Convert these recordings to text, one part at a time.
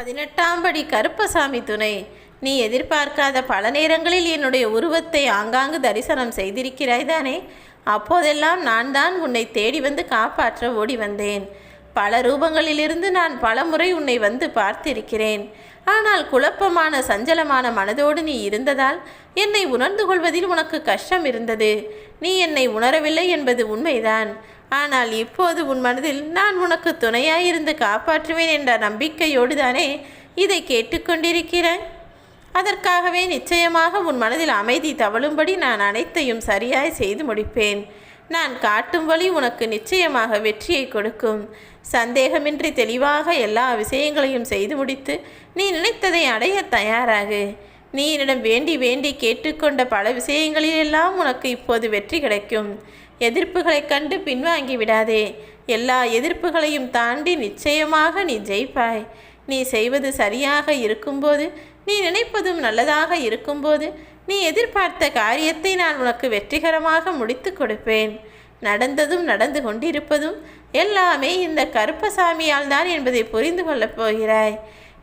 18ஆம் படி கருப்பசாமி துணை. நீ எதிர்பார்க்காத பல நேரங்களில் என்னுடைய உருவத்தை ஆங்காங்கு தரிசனம் செய்திருக்கிறாய் தானே. அப்போதெல்லாம் நான் தான் உன்னை தேடி வந்து காப்பாற்ற ஓடி வந்தேன். பல ரூபங்களிலிருந்து நான் பல முறை உன்னை வந்து பார்த்திருக்கிறேன். ஆனால் குழப்பமான சஞ்சலமான மனதோடு நீ இருந்ததால் என்னை உணர்ந்து கொள்வதில் உனக்கு கஷ்டம் இருந்தது. நீ என்னை உணரவில்லை என்பது உண்மைதான். ஆனால் இப்போது உன் மனதில் நான் உனக்கு துணையாயிருந்து காப்பாற்றுவேன் என்ற நம்பிக்கையோடு தானே இதை கேட்டுக்கொண்டிருக்கிறேன். அதற்காகவே நிச்சயமாக உன் மனதில் அமைதி தவழும்படி நான் அனைத்தையும் சரியாய் செய்து முடிப்பேன். நான் காட்டும் வழி உனக்கு நிச்சயமாக வெற்றியை கொடுக்கும். சந்தேகமின்றி தெளிவாக எல்லா விஷயங்களையும் செய்து முடித்து நீ நினைத்ததை அடைய தயாராகு. நீ என்னிடம் வேண்டி வேண்டி கேட்டுக்கொண்ட பல விஷயங்களிலெல்லாம் உனக்கு இப்போது வெற்றி கிடைக்கும். எதிர்ப்புகளைக் கண்டு பின்வாங்கி விடாதே. எல்லா எதிர்ப்புகளையும் தாண்டி நிச்சயமாக நீ ஜெயிப்பாய். நீ செய்வது சரியாக இருக்கும்போது, நீ நினைப்பதும் நல்லதாக இருக்கும்போது, நீ எதிர்பார்த்த காரியத்தை நான் உனக்கு வெற்றிகரமாக முடித்து கொடுப்பேன். நடந்ததும் நடந்து கொண்டிருப்பதும் எல்லாமே இந்த கருப்பசாமியால் தான் என்பதை புரிந்து கொள்ளப் போகிறாய்.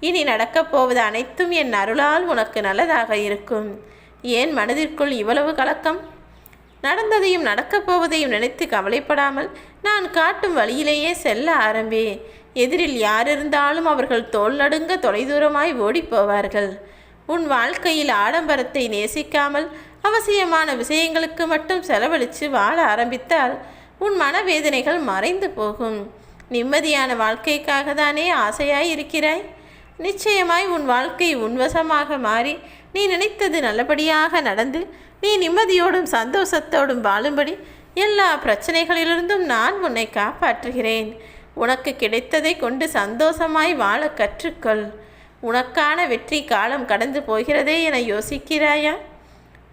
இனி நடக்கப் போவது அனைத்தும் என் அருளால் உனக்கு நல்லதாக இருக்கும். ஏன் மனதிற்குள் இவ்வளவு கலக்கம்? நடந்ததையும் நடக்கப் போவதையும் நினைத்து கவலைப்படாமல் நான் காட்டும் வழியிலேயே செல்ல ஆரம்பி. எதிரில் யார் இருந்தாலும் அவர்கள் தோல் நடுங்க தொலைதூரமாய் ஓடிப்போவார்கள். உன் வாழ்க்கையில் ஆடம்பரத்தை நேசிக்காமல் அவசியமான விஷயங்களுக்கு மட்டும் செலவழித்து வாழ ஆரம்பித்தால் உன் மனவேதனைகள் மறைந்து போகும். நிம்மதியான வாழ்க்கைக்காக தானே ஆசையாய் இருக்கிறாய். நிச்சயமாய் உன் வாழ்க்கை உன்வசமாக மாறி நீ நினைத்தது நல்லபடியாக நடந்து நீ நிம்மதியோடும் சந்தோஷத்தோடும் வாழும்படி எல்லா பிரச்சனைகளிலிருந்தும் நான் உன்னை காப்பாற்றுகிறேன். உனக்கு கிடைத்ததை கொண்டு சந்தோஷமாய் வாழ கற்றுக்கொள். உனக்கான வெற்றி காலம் கடந்து போகிறதே என யோசிக்கிறாயா?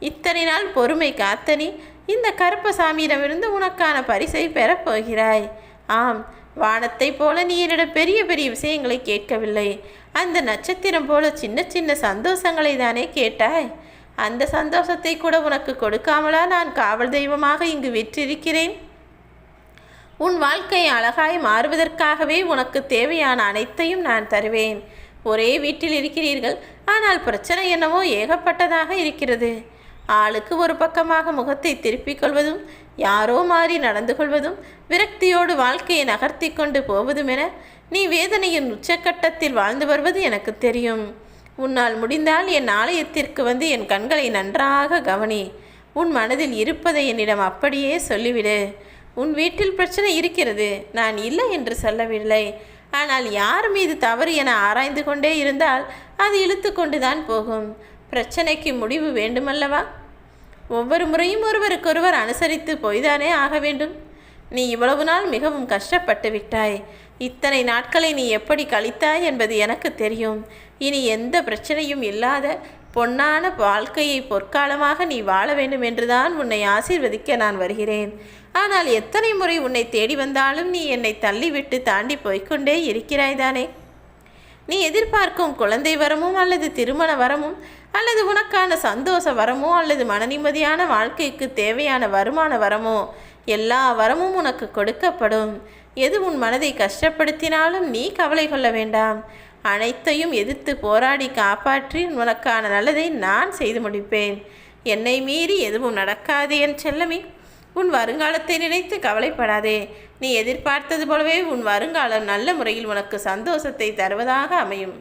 இத்தனை நாள் பொறுமை காத்த நீ இந்த கருப்பசாமியிடமிருந்து உனக்கான பரிசை பெறப்போகிறாய். ஆம், வானத்தை போல நீ என்னிடம் பெரிய பெரிய விஷயங்களை கேட்கவில்லை. அந்த நட்சத்திரம் போல சின்ன சின்ன சந்தோஷங்களை தானே கேட்டாய். அந்த சந்தோஷத்தை கூட உனக்கு கொடுக்காமலா நான் காவல் தெய்வமாக இங்கு விற்றிருக்கிறேன்? உன் வாழ்க்கை அழகாய் மாறுவதற்காகவே உனக்கு தேவையான அனைத்தையும் நான் தருவேன். ஒரே வீட்டில் இருக்கிறீர்கள், ஆனால் பிரச்சனை என்னவோ ஏகப்பட்டதாக இருக்கிறது. ஆளுக்கு ஒரு பக்கமாக முகத்தை திருப்பிக் கொள்வதும், யாரோ மாறி நடந்து கொள்வதும், விரக்தியோடு வாழ்க்கையை நகர்த்தி கொண்டு போவதும் என நீ வேதனையின் உச்சக்கட்டத்தில் வாழ்ந்து வருவது எனக்கு தெரியும். உன்னால் முடிந்தால் என் ஆலயத்திற்கு வந்து என் கண்களை நன்றாக கவனி. உன் மனதில் இருப்பதை என்னிடம் அப்படியே சொல்லிவிடு. உன் வீட்டில் பிரச்சனை இருக்கிறது, நான் இல்லை என்று சொல்லவில்லை. ஆனால் யார் மீது தவறு என ஆராய்ந்து கொண்டே இருந்தால் அது இழுத்து கொண்டுதான் போகும். பிரச்சனைக்கு முடிவு வேண்டுமல்லவா? ஒவ்வொரு முறையும் ஒருவருக்கொருவர் அனுசரித்து போய்தானே ஆக வேண்டும். நீ இவ்வளவு நாள் மிகவும் கஷ்டப்பட்டு விட்டாய். இத்தனை நாட்களை நீ எப்படி கழித்தாய் என்பது எனக்கு தெரியும். இனி எந்த பிரச்சனையும் இல்லாத பொன்னான வாழ்க்கையை பொற்காலமாக நீ வாழ வேண்டும் என்றுதான் உன்னை ஆசீர்வதிக்க நான் வருகிறேன். ஆனால் எத்தனை முறை உன்னை தேடி வந்தாலும் நீ என்னை தள்ளிவிட்டு தாண்டி போய்கொண்டே இருக்கிறாய்தானே. நீ எதிர்பார்க்கும் குழந்தை வரமும் அல்லது திருமண வரமும் அல்லது உனக்கான சந்தோஷ வரமோ அல்லது மன நிம்மதியான வாழ்க்கைக்கு தேவையான வருமான வரமோ, எல்லா வரமும் உனக்கு கொடுக்கப்படும். எது உன் மனதை கஷ்டப்படுத்தினாலும் நீ கவலை கொள்ள வேண்டாம். அனைத்தையும் எதிர்த்து போராடி காப்பாற்றி உனக்கான நல்லதை நான் செய்து முடிப்பேன். என்னை மீறி எதுவும் நடக்காது என் செல்லமே. உன் வருங்காலத்தை நினைத்து கவலைப்படாதே. நீ எதிர்பார்த்தது போலவே உன் வருங்காலம் நல்ல முறையில் உனக்கு சந்தோஷத்தை தருவதாக அமையும்.